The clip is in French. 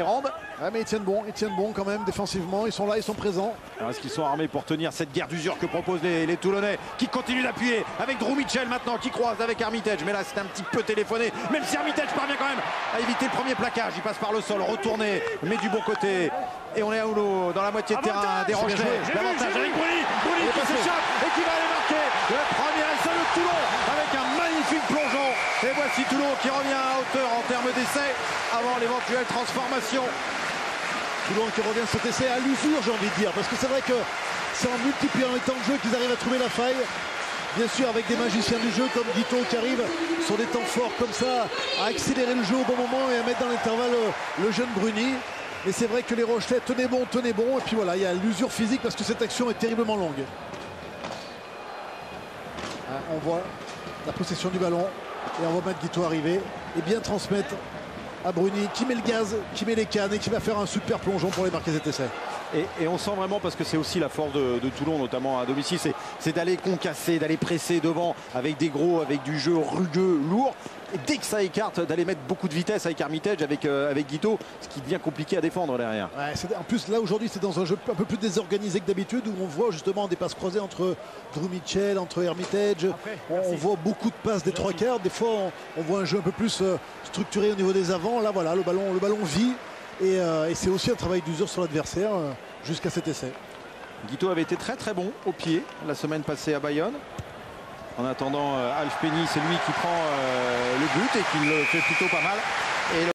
Ouais, mais ils tiennent bon quand même défensivement, ils sont là, ils sont présents. Est-ce qu'ils sont armés pour tenir cette guerre d'usure que proposent les Toulonnais, qui continuent d'appuyer avec Drew Mitchell maintenant, qui croise avec Armitage, mais là c'est un petit peu téléphoné, même si Armitage parvient quand même à éviter le premier plaquage. Il passe par le sol, retourné, mais du bon côté, et on est à Oulo dans la moitié de terrain des Rochelais. L'avantage avec Bruni qui s'échappe et qui va aller marquer le premier essai de Toulon avec un magnifique plongeon. Et voici Toulon qui revient à hauteur en termes d'essai avant l'éventuelle transformation. Toulon qui revient cet essai à l'usure, j'ai envie de dire, parce que c'est vrai que c'est en multipliant les temps de jeu qu'ils arrivent à trouver la faille. Bien sûr, avec des magiciens du jeu comme Guito qui arrive sur des temps forts comme ça, à accélérer le jeu au bon moment et à mettre dans l'intervalle le jeune Bruni. Mais c'est vrai que les Rochelais tenaient bon, et puis voilà, il y a l'usure physique parce que cette action est terriblement longue. On voit la possession du ballon et on voit mettre Guito arriver et bien transmettre à Bruni qui met le gaz, qui met les cannes et qui va faire un super plongeon pour les marquer cet essai. Et on sent vraiment, parce que c'est aussi la force de Toulon, notamment à domicile, c'est d'aller concasser, d'aller presser devant avec des gros, avec du jeu rugueux, lourd. Et dès que ça écarte, d'aller mettre beaucoup de vitesse avec Armitage, avec Guito, ce qui devient compliqué à défendre derrière. Ouais, en plus, là aujourd'hui, c'est dans un jeu un peu plus désorganisé que d'habitude, où on voit justement des passes croisées entre Drew Mitchell, entre Armitage. On voit beaucoup de passes des trois quarts. Des fois, on voit un jeu un peu plus structuré au niveau des avants. Là, voilà, le ballon vit. Et c'est aussi un travail d'usure sur l'adversaire jusqu'à cet essai. Guito avait été très bon au pied la semaine passée à Bayonne. En attendant, Alf Penny, c'est lui qui prend le but et qui le fait plutôt pas mal. Et